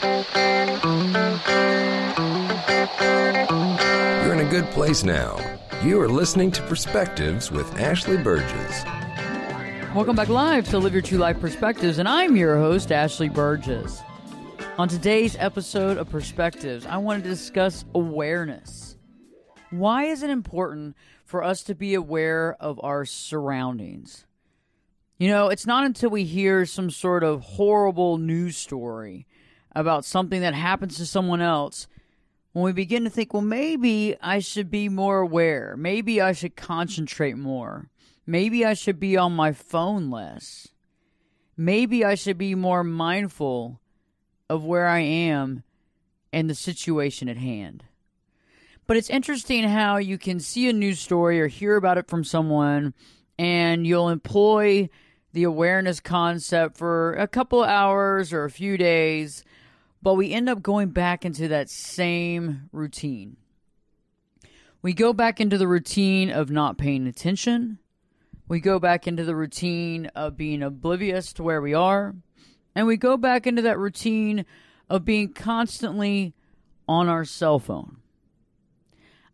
You're in a good place now. You are listening to Perspectives with Ashley Burgess. Welcome back live to Live Your True Life Perspectives, and I'm your host, Ashley Burgess. On today's episode of Perspectives, I want to discuss awareness. Why is it important for us to be aware of our surroundings? You know, it's not until we hear some sort of horrible news story about something that happens to someone else when we begin to think, well, maybe I should be more aware. Maybe I should concentrate more. Maybe I should be on my phone less. Maybe I should be more mindful of where I am and the situation at hand. But it's interesting how you can see a news story or hear about it from someone, and you'll employ the awareness concept for a couple of hours or a few days, but we end up going back into that same routine. We go back into the routine of not paying attention. We go back into the routine of being oblivious to where we are. And we go back into that routine of being constantly on our cell phone.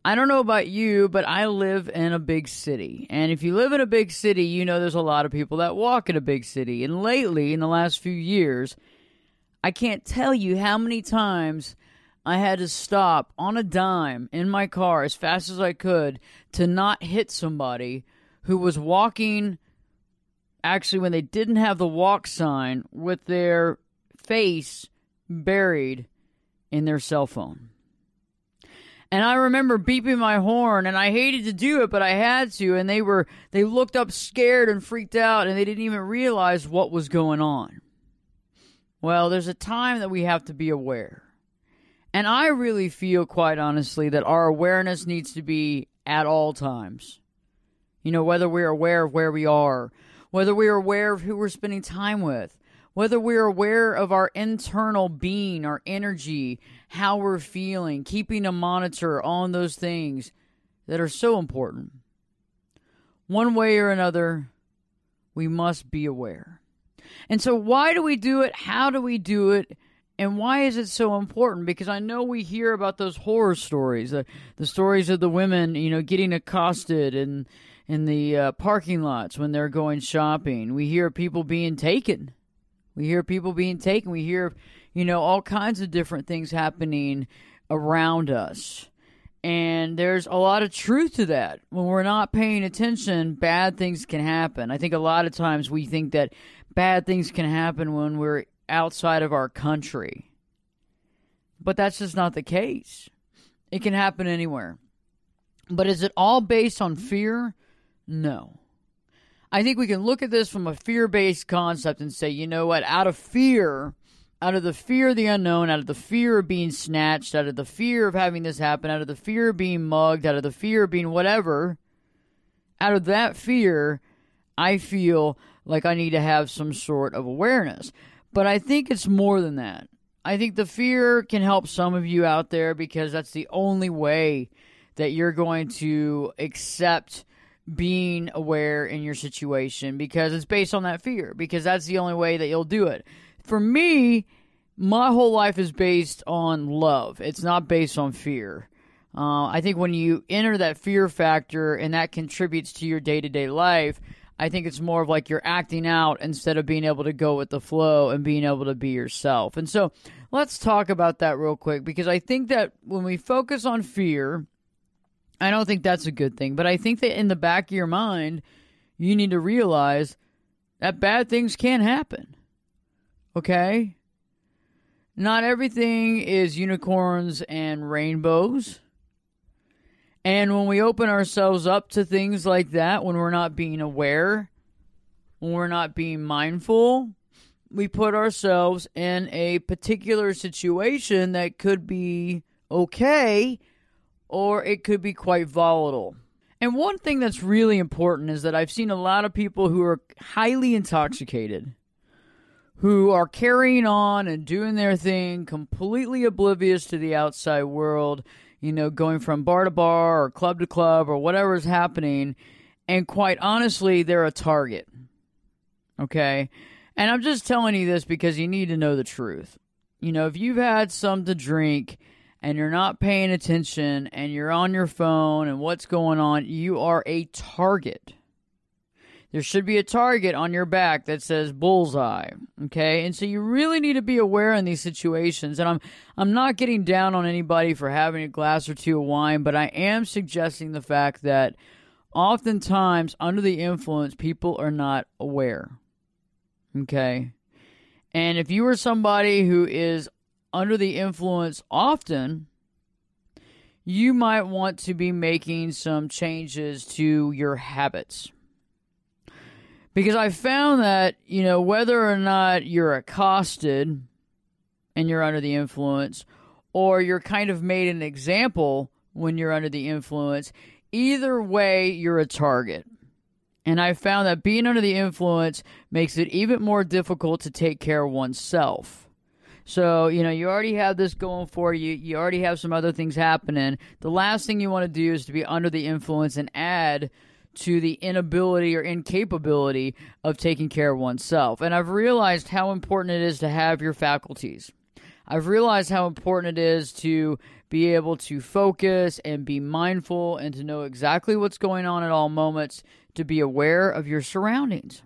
I don't know about you, but I live in a big city. And if you live in a big city, you know there's a lot of people that walk in a big city. And lately, in the last few years, I can't tell you how many times I had to stop on a dime in my car as fast as I could to not hit somebody who was walking, actually when they didn't have the walk sign, with their face buried in their cell phone. And I remember beeping my horn, and I hated to do it, but I had to, and they looked up scared and freaked out, and they didn't even realize what was going on. Well, there's a time that we have to be aware. And I really feel, quite honestly, that our awareness needs to be at all times. You know, whether we're aware of where we are, whether we're aware of who we're spending time with, whether we're aware of our internal being, our energy, how we're feeling, keeping a monitor on those things that are so important. One way or another, we must be aware. And so why do we do it? How do we do it? And why is it so important? Because I know we hear about those horror stories, the stories of the women, you know, getting accosted in the parking lots when they're going shopping. We hear people being taken. We hear, you know, all kinds of different things happening around us. And there's a lot of truth to that. When we're not paying attention, bad things can happen. I think a lot of times we think that bad things can happen when we're outside of our country. But that's just not the case. It can happen anywhere. But is it all based on fear? No. I think we can look at this from a fear-based concept and say, you know what, out of the fear of the unknown, out of the fear of being snatched, out of the fear of having this happen, out of the fear of being mugged, out of the fear of being whatever, out of that fear, I feel like I need to have some sort of awareness. But I think it's more than that. I think the fear can help some of you out there because that's the only way that you're going to accept being aware in your situation, because it's based on that fear, because that's the only way that you'll do it. For me, my whole life is based on love. It's not based on fear. I think when you enter that fear factor and that contributes to your day-to-day life, I think it's more of like you're acting out instead of being able to go with the flow and being able to be yourself. And so let's talk about that real quick, because I think that when we focus on fear, I don't think that's a good thing. But I think that in the back of your mind, you need to realize that bad things can happen. Okay? Not everything is unicorns and rainbows. And when we open ourselves up to things like that, when we're not being aware, when we're not being mindful, we put ourselves in a particular situation that could be okay, or it could be quite volatile. And one thing that's really important is that I've seen a lot of people who are highly intoxicated, who are carrying on and doing their thing, completely oblivious to the outside world, you know, going from bar to bar or club to club or whatever is happening. And quite honestly, they're a target. Okay? And I'm just telling you this because you need to know the truth. if you've had some to drink and you're not paying attention and you're on your phone and what's going on, you are a target. There should be a target on your back that says bullseye, okay? And so you really need to be aware in these situations. And I'm not getting down on anybody for having a glass or two of wine, but I am suggesting the fact that oftentimes under the influence, people are not aware, okay? And if you are somebody who is under the influence often, you might want to be making some changes to your habits. Because I found that, whether or not you're accosted and you're under the influence, or you're kind of made an example when you're under the influence, either way, you're a target. And I found that being under the influence makes it even more difficult to take care of oneself. So, you already have this going for you. You already have some other things happening. The last thing you want to do is to be under the influence and add to the inability or incapability of taking care of oneself. And I've realized how important it is to have your faculties. I've realized how important it is to be able to focus and be mindful and to know exactly what's going on at all moments, to be aware of your surroundings.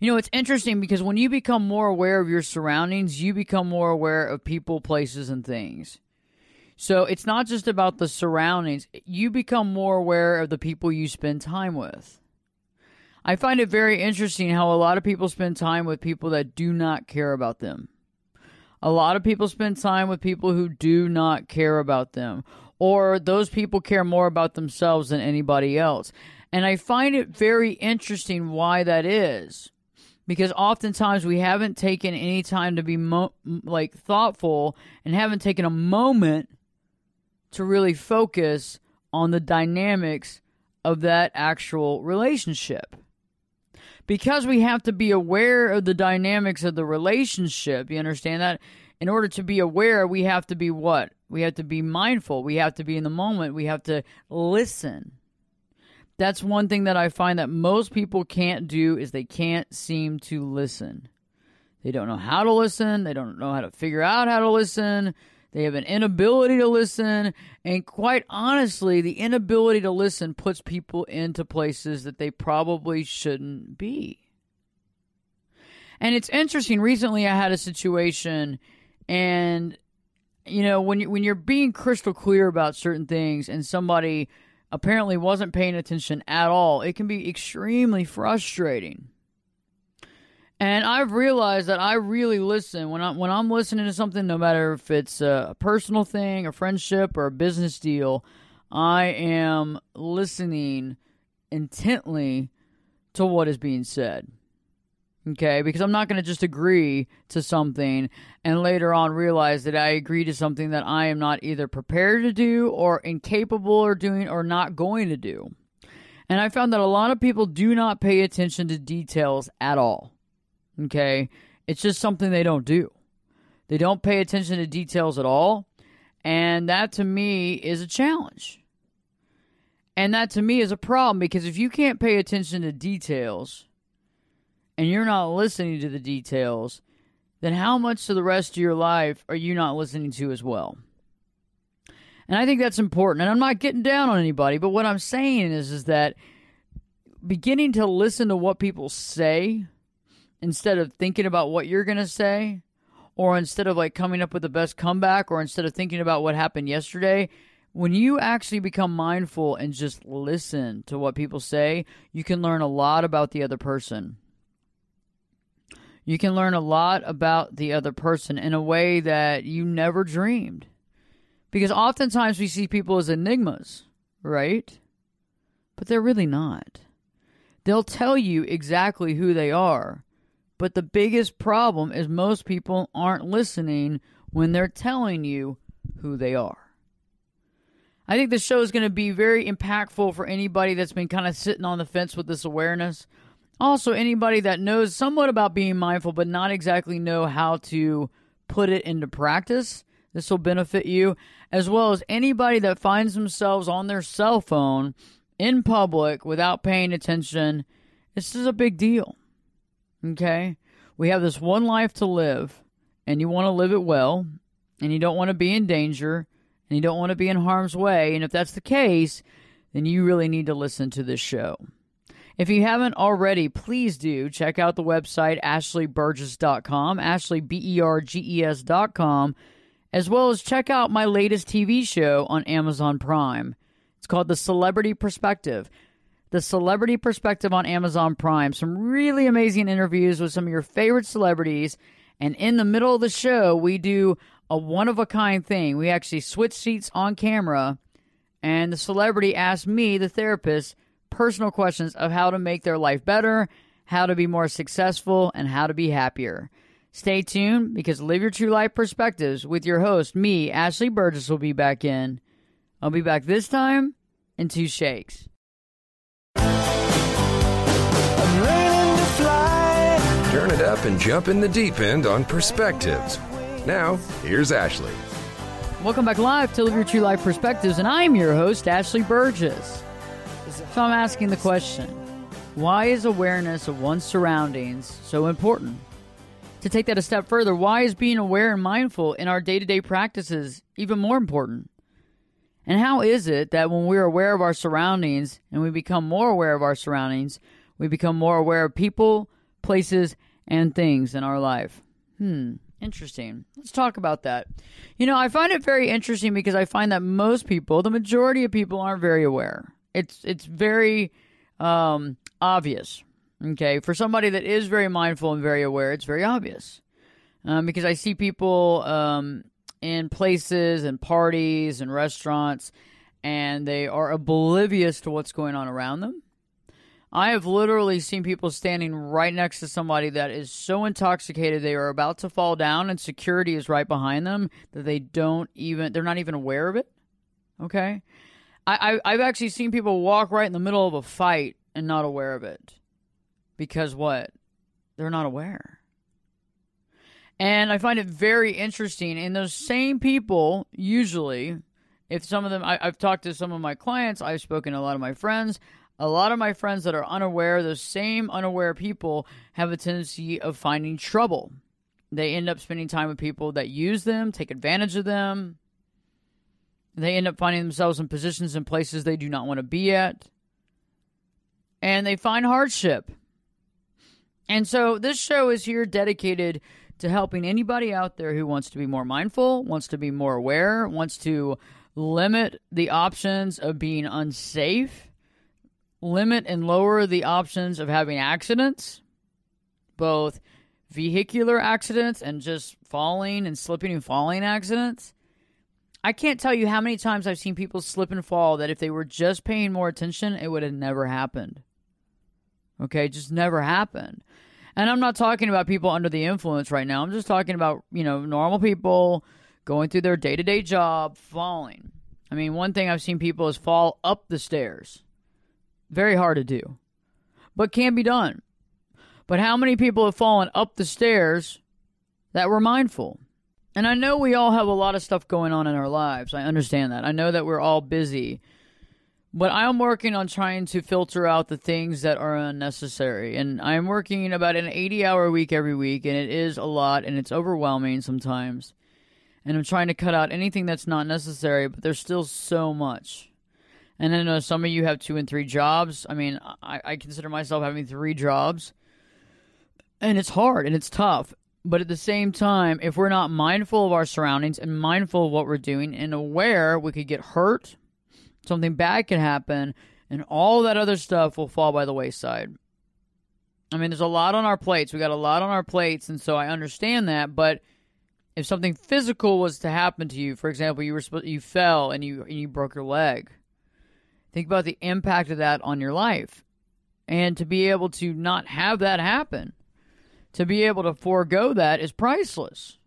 It's interesting because when you become more aware of your surroundings, you become more aware of people, places, and things. So it's not just about the surroundings. You become more aware of the people you spend time with. I find it very interesting how a lot of people spend time with people that do not care about them. A lot of people spend time with people who do not care about them, or those people care more about themselves than anybody else. And I find it very interesting why that is. Because oftentimes we haven't taken any time to be thoughtful and haven't taken a moment to really focus on the dynamics of that actual relationship. Because we have to be aware of the dynamics of the relationship, you understand that? In order to be aware, we have to be what? We have to be mindful. We have to be in the moment. We have to listen. That's one thing that I find that most people can't do is they can't seem to listen. They don't know how to listen. They don't know how to figure out how to listen. They have an inability to listen, and quite honestly, the inability to listen puts people into places that they probably shouldn't be. And it's interesting, recently I had a situation, and, when you're being crystal clear about certain things, and somebody apparently wasn't paying attention at all, it can be extremely frustrating. And I've realized that I really listen. When I'm listening to something, no matter if it's a personal thing, a friendship, or a business deal, I am listening intently to what is being said. Okay? Because I'm not going to just agree to something and later on realize that I agree to something that I am not either prepared to do or incapable of doing or not going to do. And I found that a lot of people do not pay attention to details at all. Okay, it's just something they don't do. They don't pay attention to details at all, and that to me is a challenge. And that to me is a problem, because if you can't pay attention to details and you're not listening to the details, then how much of the rest of your life are you not listening to as well? And I think that's important. And I'm not getting down on anybody, but what I'm saying is that beginning to listen to what people say instead of thinking about what you're going to say, or instead of coming up with the best comeback, or instead of thinking about what happened yesterday, when you actually become mindful and just listen to what people say, you can learn a lot about the other person. You can learn a lot about the other person in a way that you never dreamed. Because oftentimes we see people as enigmas, right? But they're really not. They'll tell you exactly who they are. But the biggest problem is most people aren't listening when they're telling you who they are. I think this show is going to be very impactful for anybody that's been kind of sitting on the fence with this awareness. Also, anybody that knows somewhat about being mindful but not exactly know how to put it into practice. This will benefit you, as well as anybody that finds themselves on their cell phone in public without paying attention. This is a big deal. Okay? We have this one life to live. and you want to live it well, and you don't want to be in danger, and you don't want to be in harm's way, and if that's the case, then you really need to listen to this show. If you haven't already, please do check out the website ashleyburgess.com, ashleyberges.com, as well as check out my latest TV show on Amazon Prime. It's called The Celebrity Perspective. The Celebrity Perspective on Amazon Prime. Some really amazing interviews with some of your favorite celebrities. And in the middle of the show, we do a one-of-a-kind thing. We actually switch seats on camera, and the celebrity asks me, the therapist, personal questions of how to make their life better, how to be more successful, and how to be happier. Stay tuned, because Live Your True Life Perspectives with your host, me, Ashley Burgess, will be back in. I'll be back this time in 2 shakes. Turn it up and jump in the deep end on Perspectives. Now, here's Ashley. Welcome back live to Live Your True Life Perspectives, and I'm your host, Ashley Burgess. So I'm asking the question, why is awareness of one's surroundings so important? To take that a step further, why is being aware and mindful in our day-to-day practices even more important? And how is it that when we're aware of our surroundings and we become more aware of our surroundings, we become more aware of people, places, and things in our life? Interesting. Let's talk about that. I find it very interesting because I find that most people, the majority of people, aren't very aware. It's very obvious. Okay, for somebody that is very mindful and very aware, it's very obvious. Because I see people in places and parties and restaurants, and they are oblivious to what's going on around them. I have literally seen people standing right next to somebody that is so intoxicated they are about to fall down, and security is right behind them, that they're not even aware of it. Okay? I've actually seen people walk right in the middle of a fight and not aware of it. Because what? They're not aware. And I find it very interesting. And those same people, usually, if some of them, I've talked to some of my clients, I've spoken to a lot of my friends. A lot of my friends that are unaware, those same unaware people have a tendency of finding trouble. They end up spending time with people that use them, take advantage of them. They end up finding themselves in positions and places they do not want to be at. And they find hardship. And so this show is here dedicated to helping anybody out there who wants to be more mindful, wants to be more aware, wants to limit the options of being unsafe, limit and lower the options of having accidents, both vehicular accidents and just falling and slipping and falling accidents. I can't tell you how many times I've seen people slip and fall that if they were just paying more attention, it would have never happened. Okay, just never happened. And I'm not talking about people under the influence right now. I'm just talking about, normal people going through their day-to-day job, falling. I mean, one thing I've seen people is fall up the stairs. Very hard to do, but can be done. But how many people have fallen up the stairs that were mindful? And I know we all have a lot of stuff going on in our lives. I understand that. I know that we're all busy. But I'm working on trying to filter out the things that are unnecessary. And I'm working about an 80-hour week every week, and it is a lot, and it's overwhelming sometimes. And I'm trying to cut out anything that's not necessary, but there's still so much. And I know some of you have 2 and 3 jobs. I mean, I consider myself having 3 jobs. And it's hard, and it's tough. But at the same time, if we're not mindful of our surroundings and mindful of what we're doing and aware, we could get hurt. Something bad can happen, and all that other stuff will fall by the wayside. I mean, there's a lot on our plates. We got a lot on our plates, and so I understand that. But if something physical was to happen to you, for example, you fell and you broke your leg, think about the impact of that on your life. And to be able to not have that happen, to be able to forego that, is priceless.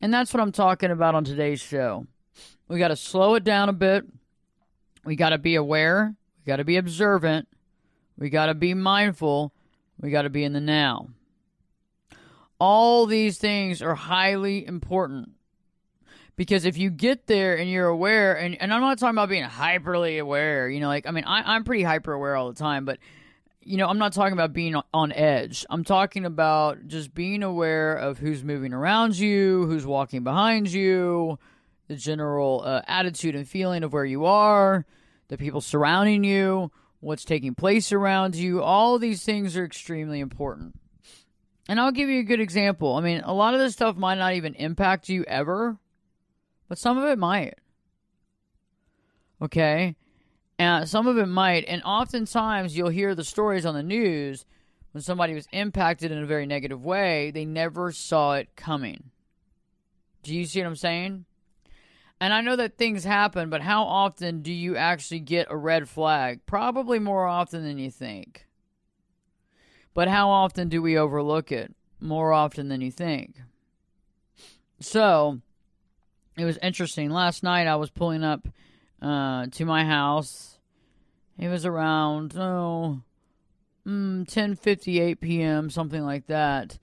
And that's what I'm talking about on today's show. We got to slow it down a bit. We got to be aware. We got to be observant. We got to be mindful. We got to be in the now. All these things are highly important. Because if you get there and you're aware, and I'm not talking about being hyperly aware, I'm pretty hyper aware all the time, but, I'm not talking about being on edge. I'm talking about just being aware of who's moving around you, who's walking behind you, the general attitude and feeling of where you are, the people surrounding you, what's taking place around you. All of these things are extremely important. And I'll give you a good example. I mean, a lot of this stuff might not even impact you ever, but some of it might. Okay? And some of it might. And oftentimes you'll hear the stories on the news when somebody was impacted in a very negative way, they never saw it coming. Do you see what I'm saying? And I know that things happen, but how often do you actually get a red flag? Probably more often than you think. But how often do we overlook it? More often than you think. So, it was interesting. Last night I was pulling up to my house. It was around 10:58 p.m., something like that.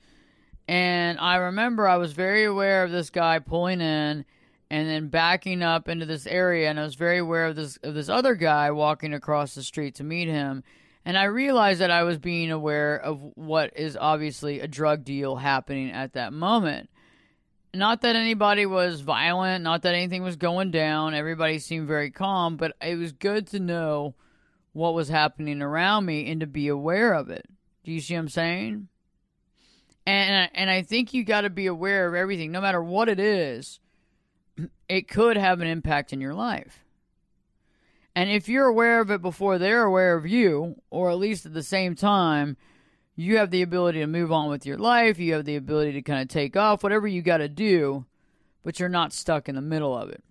And I remember I was very aware of this guy pulling in and then backing up into this area, and I was very aware of this other guy walking across the street to meet him. And I realized that I was being aware of what is obviously a drug deal happening at that moment. Not that anybody was violent, not that anything was going down. Everybody seemed very calm, but it was good to know what was happening around me and to be aware of it. Do you see what I'm saying? And I think you got to be aware of everything, no matter what it is. It could have an impact in your life. And if you're aware of it before they're aware of you, or at least at the same time, you have the ability to move on with your life. You have the ability to kind of take off, whatever you got to do, but you're not stuck in the middle of it.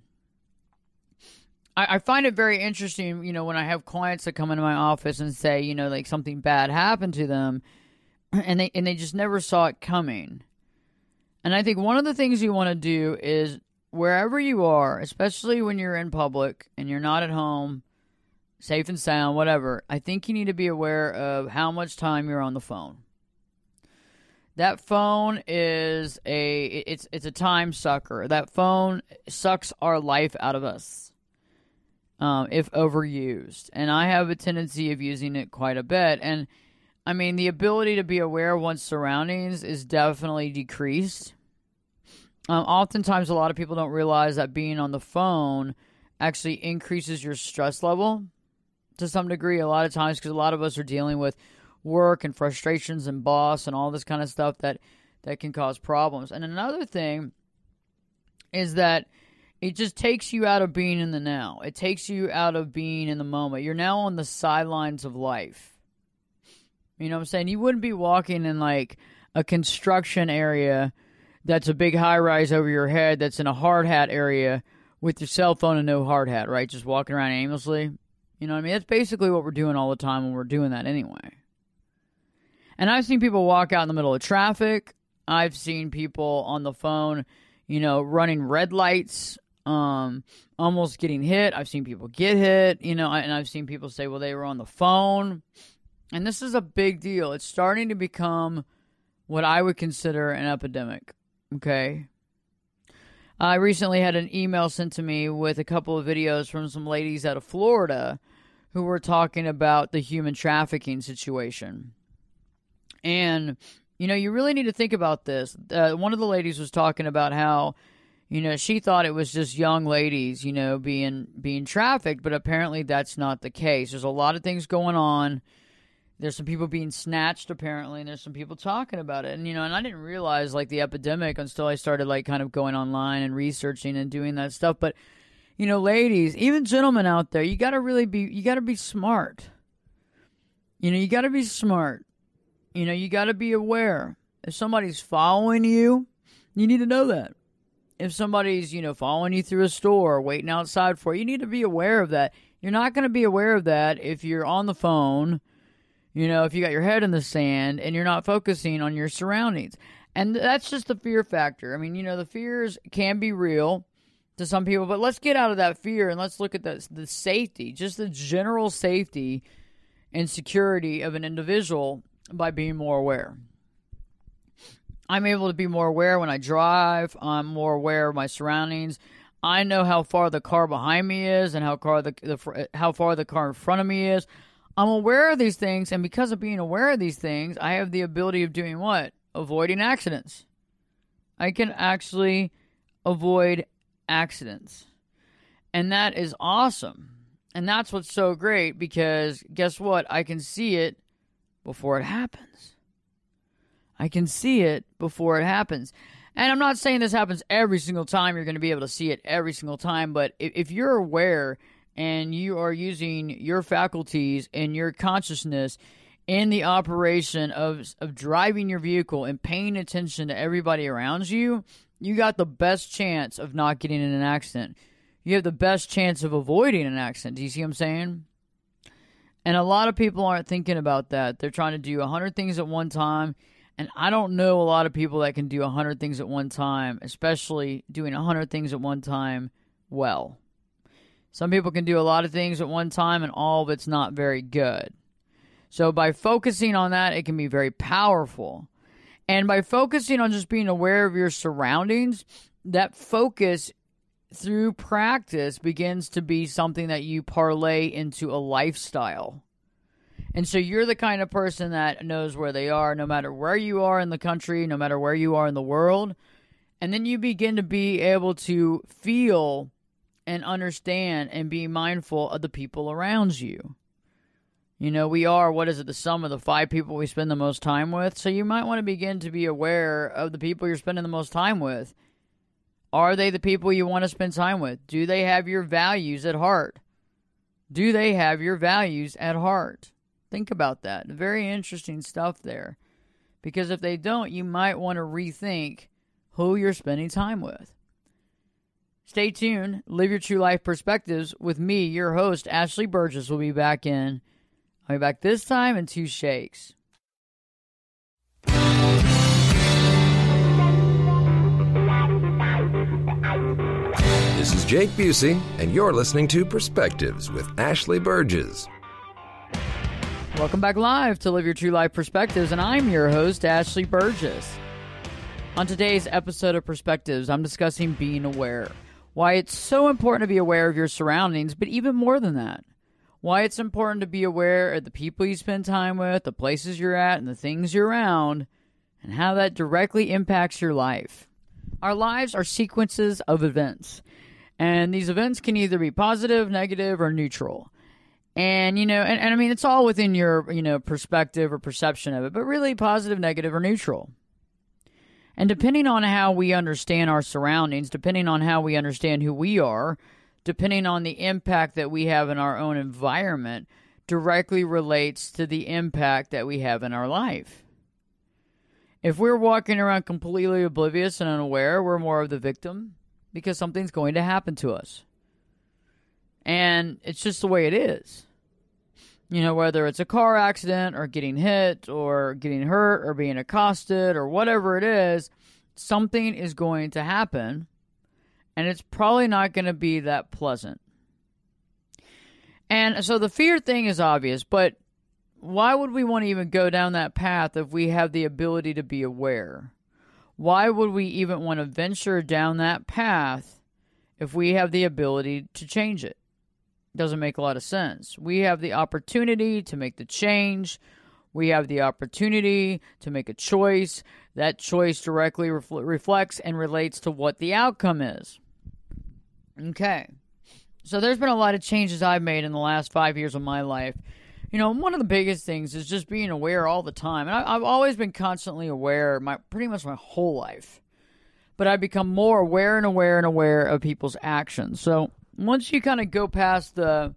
I find it very interesting, when I have clients that come into my office and say, like something bad happened to them, and they just never saw it coming. And I think one of the things you want to do is, wherever you are, especially when you're in public and you're not at home, safe and sound, whatever, I think you need to be aware of how much time you're on the phone. That phone is it's a time sucker. That phone sucks our life out of us if overused. And I have a tendency of using it quite a bit. And I mean, the ability to be aware of one's surroundings is definitely decreased. Oftentimes, a lot of people don't realize that being on the phone actually increases your stress level to some degree a lot of times, because a lot of us are dealing with work and frustrations and boss and all this kind of stuff that can cause problems. And another thing is that it just takes you out of being in the now. It takes you out of being in the moment. You're now on the sidelines of life. You know what I'm saying? You wouldn't be walking in like a construction area that's a big high-rise over your head that's in a hard hat area with your cell phone and no hard hat, right? Just walking around aimlessly. You know what I mean? That's basically what we're doing all the time when we're doing that anyway. And I've seen people walk out in the middle of traffic. I've seen people on the phone, running red lights, almost getting hit. I've seen people get hit, and I've seen people say, well, they were on the phone. And this is a big deal. It's starting to become what I would consider an epidemic. Okay. I recently had an email sent to me with a couple of videos from some ladies out of Florida who were talking about the human trafficking situation. And, you really need to think about this. One of the ladies was talking about how, she thought it was just young ladies, being trafficked, but apparently that's not the case. There's a lot of things going on. There's some people being snatched, apparently, and there's some people talking about it. And, and I didn't realize, the epidemic until I started, kind of going online and researching and doing that stuff. But, ladies, even gentlemen out there, you got to be smart. You got to be smart. You got to be aware. If somebody's following you, you need to know that. If somebody's, following you through a store, waiting outside for you, you need to be aware of that. You're not going to be aware of that if you're on the phone, if you got your head in the sand and you're not focusing on your surroundings. And that's just the fear factor. I mean, the fears can be real to some people, but let's get out of that fear and let's look at the safety, just the general safety and security of an individual by being more aware. I'm able to be more aware when I drive. I'm more aware of my surroundings. I know how far the car behind me is and how far the car in front of me is. I'm aware of these things, and because of being aware of these things, I have the ability of doing what? Avoiding accidents. I can actually avoid accidents. And that is awesome. And that's what's so great, because guess what? I can see it before it happens. I can see it before it happens. And I'm not saying this happens every single time. You're going to be able to see it every single time. But if you're aware and you are using your faculties and your consciousness in the operation of driving your vehicle and paying attention to everybody around you, you got the best chance of not getting in an accident. You have the best chance of avoiding an accident. Do you see what I'm saying? And a lot of people aren't thinking about that. They're trying to do 100 things at one time. And I don't know a lot of people that can do 100 things at one time, especially doing 100 things at one time well. Some people can do a lot of things at one time, and all of it's not very good. So by focusing on that, it can be very powerful. And by focusing on just being aware of your surroundings, that focus through practice begins to be something that you parlay into a lifestyle. And so you're the kind of person that knows where they are, no matter where you are in the country, no matter where you are in the world. And then you begin to be able to feel and understand and be mindful of the people around you. You know, we are, the sum of the 5 people we spend the most time with. So you might want to begin to be aware of the people you're spending the most time with. Are they the people you want to spend time with? Do they have your values at heart? Do they have your values at heart? Think about that. Very interesting stuff there. Because if they don't, you might want to rethink who you're spending time with. Stay tuned. Live Your True Life Perspectives with me, your host, Ashley Burgess, will be back in. I'll be back this time in 2 shakes. This is Jake Busey, and you're listening to Perspectives with Ashley Burgess. Welcome back live to Live Your True Life Perspectives, and I'm your host, Ashley Burgess. On today's episode of Perspectives, I'm discussing being aware. Why it's so important to be aware of your surroundings, but even more than that. Why it's important to be aware of the people you spend time with, the places you're at, and the things you're around, and how that directly impacts your life. Our lives are sequences of events, and these events can either be positive, negative, or neutral. And, and I mean, it's all within your, perspective or perception of it, but really positive, negative, or neutral. And depending on how we understand our surroundings, depending on how we understand who we are, depending on the impact that we have in our own environment, directly relates to the impact that we have in our life. If we're walking around completely oblivious and unaware, we're more of the victim because something's going to happen to us. And it's just the way it is. Whether it's a car accident or getting hit or getting hurt or being accosted or whatever it is, something is going to happen, and it's probably not going to be that pleasant. And so the fear thing is obvious, but why would we want to even go down that path if we have the ability to be aware? Why would we even want to venture down that path if we have the ability to change it? Doesn't make a lot of sense. We have the opportunity to make the change. We have the opportunity to make a choice. That choice directly reflects and relates to what the outcome is. Okay. So there's been a lot of changes I've made in the last 5 years of my life. One of the biggest things is just being aware all the time. And I've always been constantly aware pretty much my whole life. But I've become more aware and aware and aware of people's actions. So once you kind of go past the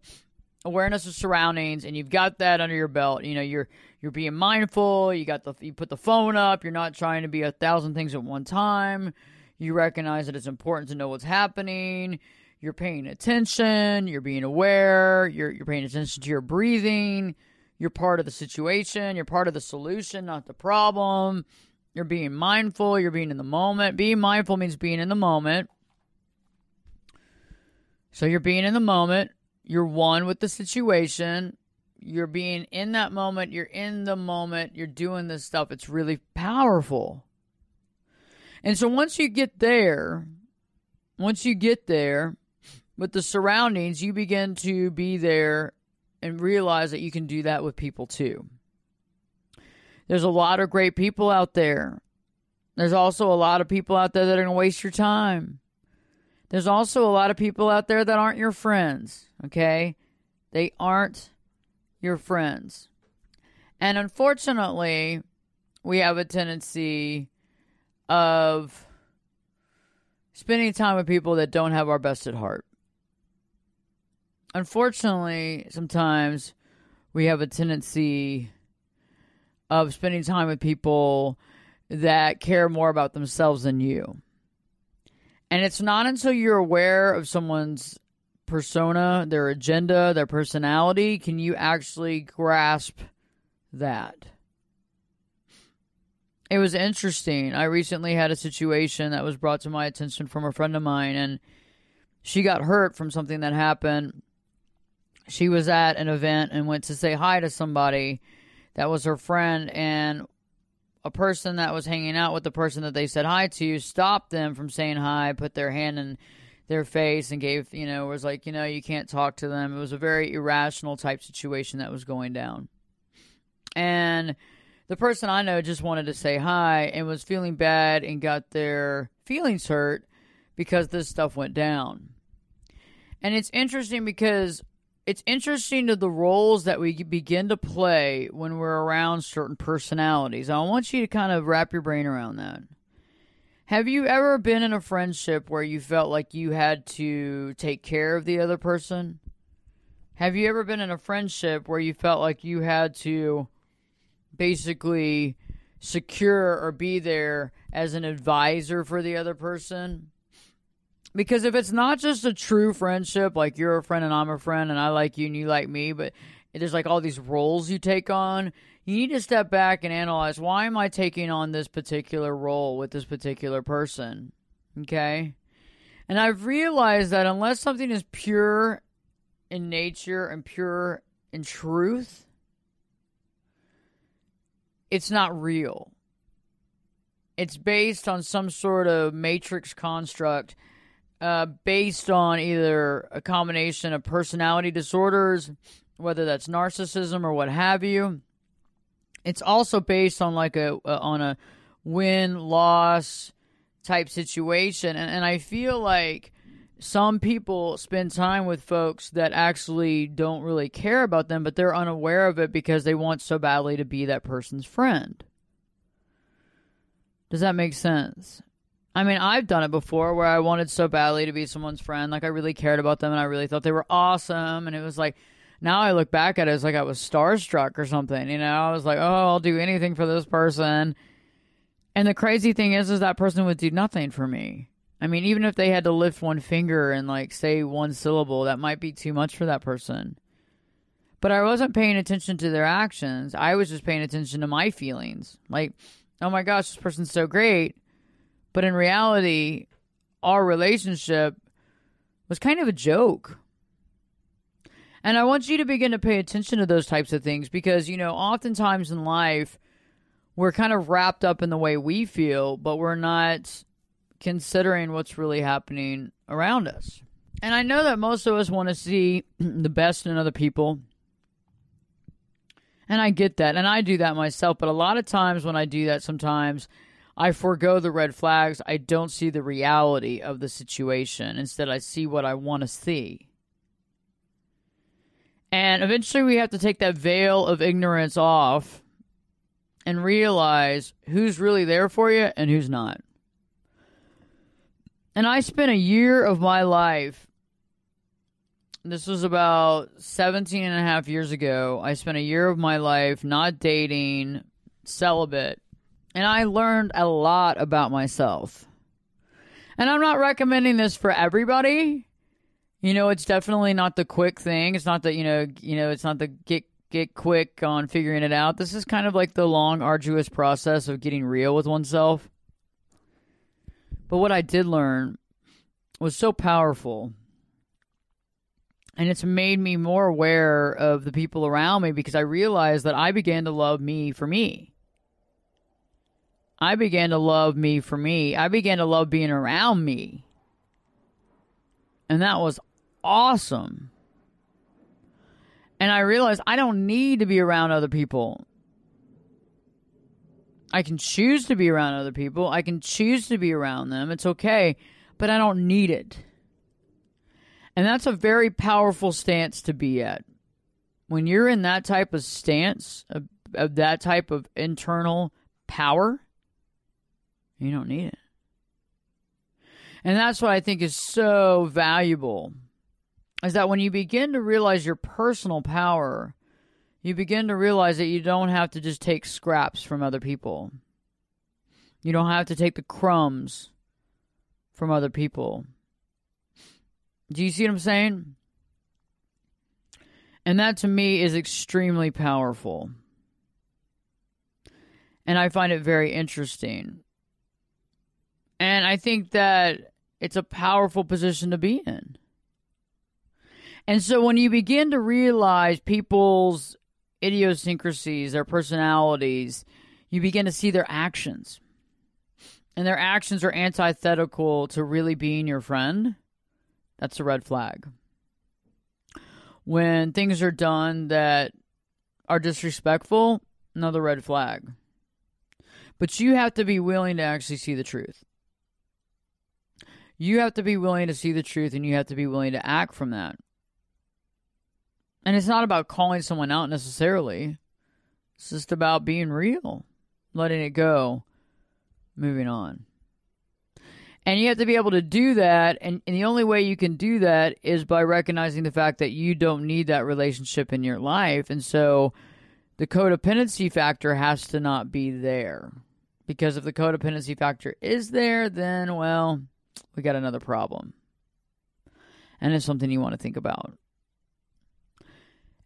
awareness of surroundings and you've got that under your belt, you're being mindful, you put the phone up, you're not trying to be 1,000 things at one time. You recognize that it's important to know what's happening. You're paying attention, you're being aware, you're paying attention to your breathing, you're part of the situation, you're part of the solution, not the problem. You're being mindful, you're being in the moment. Being mindful means being in the moment. So you're being in the moment, you're one with the situation, you're being in that moment, you're in the moment, you're doing this stuff. It's really powerful. And so once you get there with the surroundings, you begin to be there and realize that you can do that with people too. There's a lot of great people out there. There's also a lot of people out there that are going to waste your time. There's also a lot of people out there that aren't your friends, okay? They aren't your friends. And unfortunately, we have a tendency of spending time with people that don't have our best at heart. Unfortunately, sometimes we have a tendency of spending time with people that care more about themselves than you. And it's not until you're aware of someone's persona, their agenda, their personality, can you actually grasp that. It was interesting. I recently had a situation that was brought to my attention from a friend of mine, and she got hurt from something that happened. She was at an event and went to say hi to somebody that was her friend, and a person that was hanging out with the person that they said hi to stopped them from saying hi, put their hand in their face and gave, was like, you can't talk to them. It was a very irrational type situation that was going down. And the person I know just wanted to say hi and was feeling bad and got their feelings hurt because this stuff went down. And it's interesting because it's interesting to the roles that we begin to play when we're around certain personalities. I want you to kind of wrap your brain around that. Have you ever been in a friendship where you felt like you had to take care of the other person? Have you ever been in a friendship where you felt like you had to basically secure or be there as an advisor for the other person? Because if it's not just a true friendship, like you're a friend and I'm a friend and I like you and you like me, but there's like all these roles you take on, you need to step back and analyze, why am I taking on this particular role with this particular person? Okay? And I've realized that unless something is pure in nature and pure in truth, it's not real. It's based on some sort of matrix construct, based on either a combination of personality disorders, whether that's narcissism or what have you. It's also based on like on a win-loss type situation. And I feel like some people spend time with folks that actually don't really care about them, but they're unaware of it because they want so badly to be that person's friend. Does that make sense? I mean, I've done it before where I wanted so badly to be someone's friend. Like, I really cared about them and I really thought they were awesome. And it was like, now I look back at it as like I was starstruck or something. I was like, oh, I'll do anything for this person. And the crazy thing is that person would do nothing for me. I mean, even if they had to lift one finger and like say one syllable, that might be too much for that person. But I wasn't paying attention to their actions. I was just paying attention to my feelings. Like, oh my gosh, this person's so great. But in reality, our relationship was kind of a joke. And I want you to begin to pay attention to those types of things because, oftentimes in life, we're kind of wrapped up in the way we feel, but we're not considering what's really happening around us. And I know that most of us want to see the best in other people. And I get that. And I do that myself. But a lot of times when I do that, sometimes I forego the red flags. I don't see the reality of the situation. Instead, I see what I want to see. And eventually we have to take that veil of ignorance off and realize who's really there for you and who's not. And I spent a year of my life, this was about 17 and a half years ago, I spent a year of my life not dating, celibate, and I learned a lot about myself. And I'm not recommending this for everybody. It's definitely not the quick thing. It's not that, it's not the get quick on figuring it out. This is kind of like the long, arduous process of getting real with oneself. But what I did learn was so powerful. And it's made me more aware of the people around me because I realized that I began to love me for me. I began to love me for me. I began to love being around me. And that was awesome. And I realized I don't need to be around other people. I can choose to be around other people. I can choose to be around them. It's okay, but I don't need it. And that's a very powerful stance to be at. When you're in that type of stance, of that type of internal power, you don't need it. And that's what I think is so valuable, is that when you begin to realize your personal power, you begin to realize that you don't have to just take scraps from other people. You don't have to take the crumbs from other people. Do you see what I'm saying? And that to me is extremely powerful. And I find it very interesting. And I think that it's a powerful position to be in. And so when you begin to realize people's idiosyncrasies, their personalities, you begin to see their actions. And their actions are antithetical to really being your friend. That's a red flag. When things are done that are disrespectful, another red flag. But you have to be willing to actually see the truth. You have to be willing to see the truth, and you have to be willing to act from that. And it's not about calling someone out necessarily. It's just about being real, letting it go, moving on. And you have to be able to do that, and the only way you can do that is by recognizing the fact that you don't need that relationship in your life. And so the codependency factor has to not be there. Because if the codependency factor is there, then, well, we got another problem. And it's something you want to think about.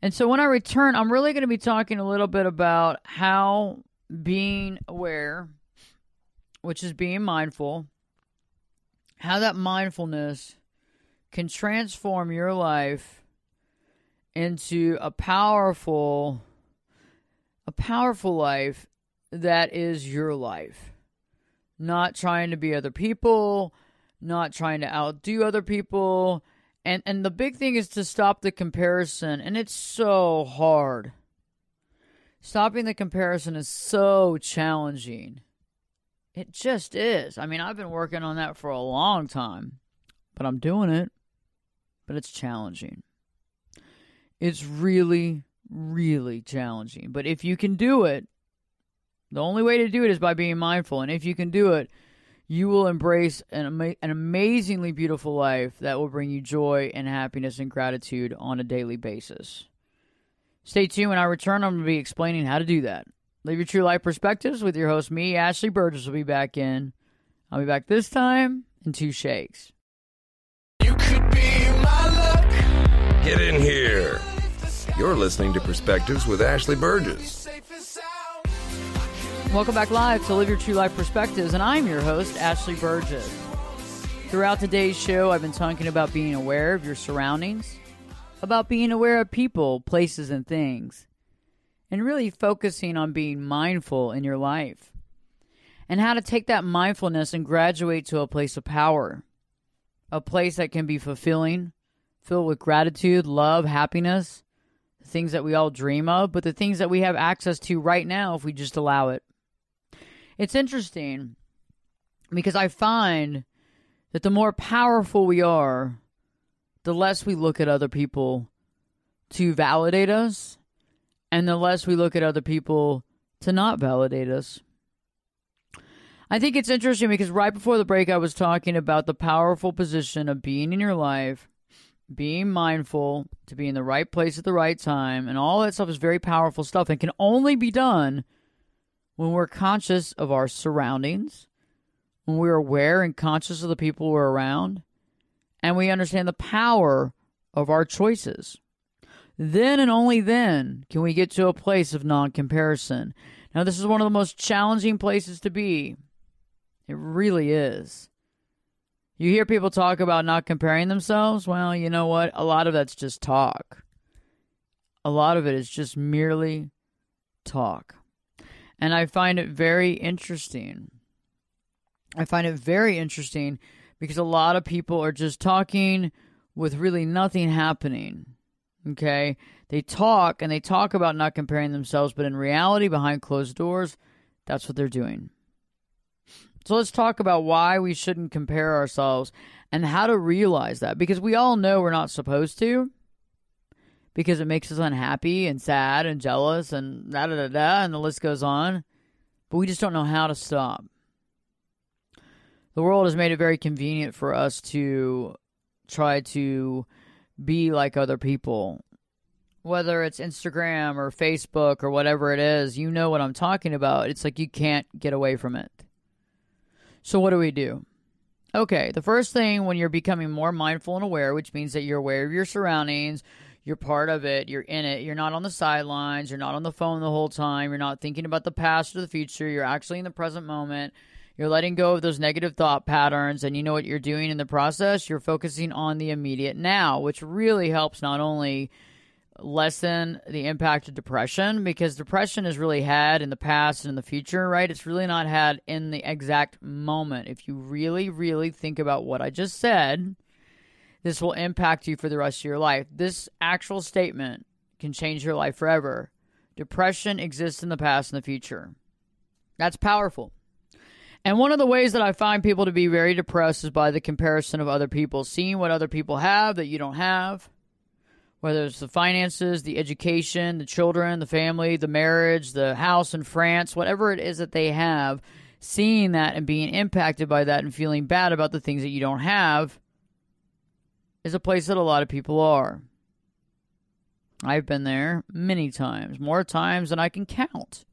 And so when I return, I'm really going to be talking a little bit about how being aware, which is being mindful, how that mindfulness can transform your life into a powerful life that is your life. Not trying to be other people, not trying to outdo other people. And the big thing is to stop the comparison. And it's so hard. Stopping the comparison is so challenging. It just is. I mean, I've been working on that for a long time. But I'm doing it. But it's challenging. It's really, really challenging. But if you can do it, the only way to do it is by being mindful. And if you can do it, you will embrace an amazingly beautiful life that will bring you joy and happiness and gratitude on a daily basis. Stay tuned. When I return, I'm going to be explaining how to do that. Live Your True Life Perspectives with your host, me, Ashley Burgess, will be back in. I'll be back this time in 2 shakes. You could be my luck. Get in here. You're listening to Perspectives with Ashley Burgess. Welcome back live to Live Your True Life Perspectives, and I'm your host, Ashley Burgess. Throughout today's show, I've been talking about being aware of your surroundings, about being aware of people, places, and things, and really focusing on being mindful in your life, and how to take that mindfulness and graduate to a place of power, a place that can be fulfilling, filled with gratitude, love, happiness, the things that we all dream of, but the things that we have access to right now if we just allow it. It's interesting because I find that the more powerful we are, the less we look at other people to validate us, and the less we look at other people to not validate us. I think it's interesting because right before the break, I was talking about the powerful position of being in your life, being mindful, to be in the right place at the right time, and all that stuff is very powerful stuff and can only be done when we're conscious of our surroundings, when we're aware and conscious of the people we're around, and we understand the power of our choices. Then and only then can we get to a place of non-comparison. Now, this is one of the most challenging places to be. It really is. You hear people talk about not comparing themselves. Well, you know what? A lot of that's just talk. A lot of it is just merely talk. And I find it very interesting. I find it very interesting because a lot of people are just talking with really nothing happening. Okay? They talk about not comparing themselves, but in reality, behind closed doors, that's what they're doing. So let's talk about why we shouldn't compare ourselves and how to realize that. Because we all know we're not supposed to. Because it makes us unhappy and sad and jealous and da-da-da-da, and the list goes on. But we just don't know how to stop. The world has made it very convenient for us to try to be like other people. Whether it's Instagram or Facebook or whatever it is, you know what I'm talking about. It's like you can't get away from it. So what do? Okay, the first thing when you're becoming more mindful and aware, which means that you're aware of your surroundings, you're part of it, you're in it, you're not on the sidelines, you're not on the phone the whole time, you're not thinking about the past or the future, you're actually in the present moment, you're letting go of those negative thought patterns, and you know what you're doing in the process? You're focusing on the immediate now, which really helps not only lessen the impact of depression, because depression is really had in the past and in the future, right? It's really not had in the exact moment. If you really, really think about what I just said, this will impact you for the rest of your life. This actual statement can change your life forever. Depression exists in the past and the future. That's powerful. And one of the ways that I find people to be very depressed is by the comparison of other people, seeing what other people have that you don't have. Whether it's the finances, the education, the children, the family, the marriage, the house in France, whatever it is that they have, seeing that and being impacted by that and feeling bad about the things that you don't have is a place that a lot of people are. I've been there many times, more times than I can count.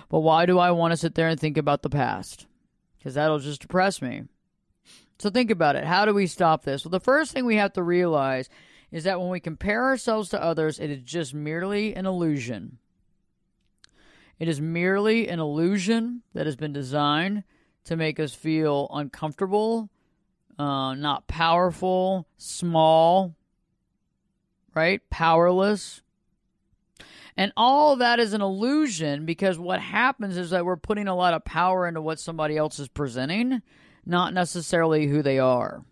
But why do I want to sit there and think about the past? Because that'll just depress me. So think about it. How do we stop this? Well, the first thing we have to realize is that when we compare ourselves to others, it is just merely an illusion. It is merely an illusion that has been designed to make us feel uncomfortable, not powerful, small, right? Powerless. And all of that is an illusion, because what happens is that we're putting a lot of power into what somebody else is presenting, not necessarily who they are.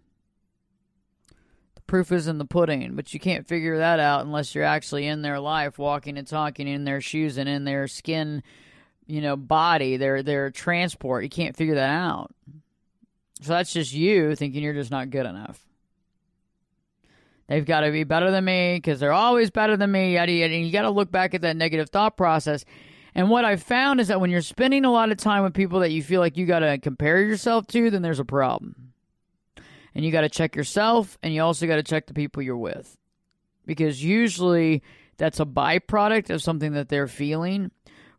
Proof is in the pudding, but you can't figure that out unless you're actually in their life, walking and talking in their shoes and in their skin, body, their transport. You can't figure that out. So that's just you thinking you're just not good enough. They've got to be better than me because they're always better than me, yada, yada. And you got to look back at that negative thought process. And what I've found is that when you're spending a lot of time with people that you feel like you got to compare yourself to, then there's a problem. And you got to check yourself, and you also got to check the people you're with. Because usually that's a byproduct of something that they're feeling.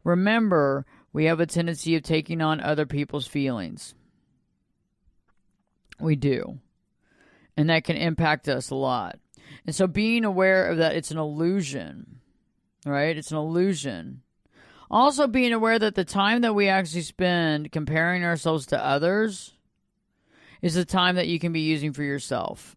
Remember, we have a tendency of taking on other people's feelings. We do. And that can impact us a lot. And so being aware of that, it's an illusion, right? It's an illusion. Also being aware that the time that we actually spend comparing ourselves to others is the time that you can be using for yourself.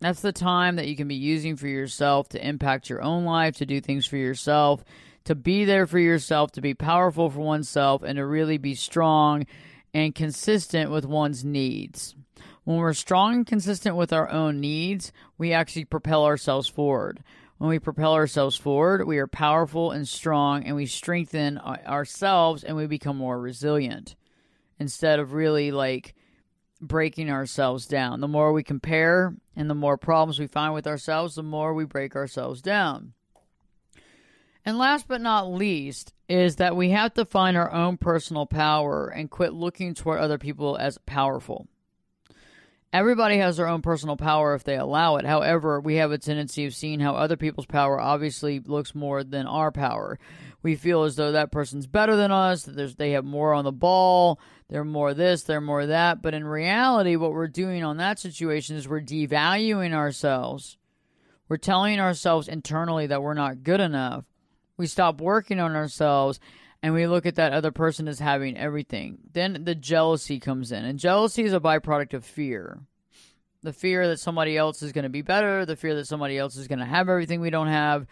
That's the time that you can be using for yourself to impact your own life, to do things for yourself, to be there for yourself, to be powerful for oneself, and to really be strong and consistent with one's needs. When we're strong and consistent with our own needs, we actually propel ourselves forward. When we propel ourselves forward, we are powerful and strong, and we strengthen ourselves, and we become more resilient. Instead of really breaking ourselves down. The more we compare and the more problems we find with ourselves, the more we break ourselves down. And last but not least is that we have to find our own personal power and quit looking toward other people as powerful. Everybody has their own personal power if they allow it. However, we have a tendency of seeing how other people's power obviously looks more than our power. We feel as though that person's better than us, that they have more on the ball, they're more this, they're more that. But in reality, what we're doing on that situation is we're devaluing ourselves. We're telling ourselves internally that we're not good enough. We stop working on ourselves, and we look at that other person as having everything. Then the jealousy comes in. And jealousy is a byproduct of fear. The fear that somebody else is going to be better. The fear that somebody else is going to have everything we don't have.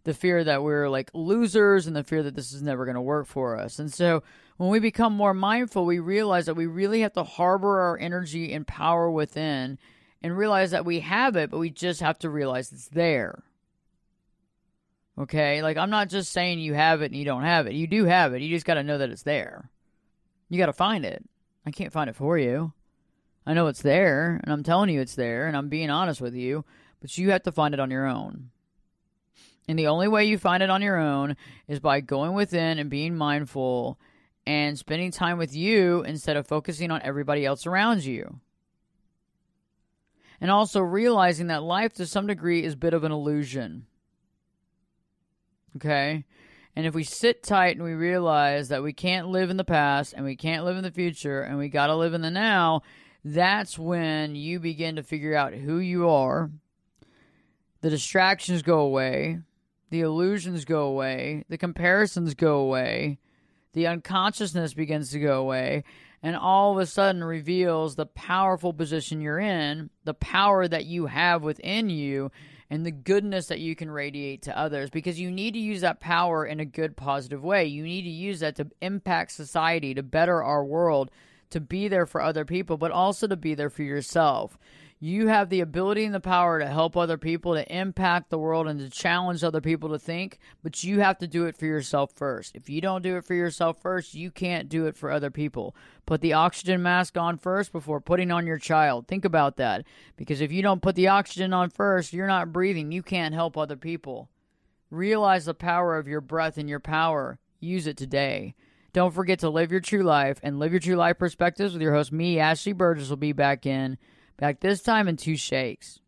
The fear that we're losers, and the fear that this is never going to work for us. And so when we become more mindful, we realize that we really have to harbor our energy and power within and realize that we have it, but we just have to realize it's there. Okay? Like, I'm not just saying you have it and you don't have it. You do have it. You just got to know that it's there. You got to find it. I can't find it for you. I know it's there, and I'm telling you it's there, and I'm being honest with you, but you have to find it on your own. And the only way you find it on your own is by going within and being mindful and spending time with you instead of focusing on everybody else around you. And also realizing that life to some degree is a bit of an illusion. Okay? And if we sit tight and we realize that we can't live in the past and we can't live in the future and we got to live in the now, that's when you begin to figure out who you are. The distractions go away. The illusions go away. The comparisons go away. The unconsciousness begins to go away. And all of a sudden reveals the powerful position you're in, the power that you have within you, and the goodness that you can radiate to others. Because you need to use that power in a good, positive way. You need to use that to impact society, to better our world, to be there for other people, but also to be there for yourself. You have the ability and the power to help other people, to impact the world, and to challenge other people to think, but you have to do it for yourself first. If you don't do it for yourself first, you can't do it for other people. Put the oxygen mask on first before putting on your child. Think about that, because if you don't put the oxygen on first, you're not breathing. You can't help other people. Realize the power of your breath and your power. Use it today. Don't forget to live your true life, and live your true life perspectives with your host, me, Ashley Burgess, will be back this time in 2 shakes.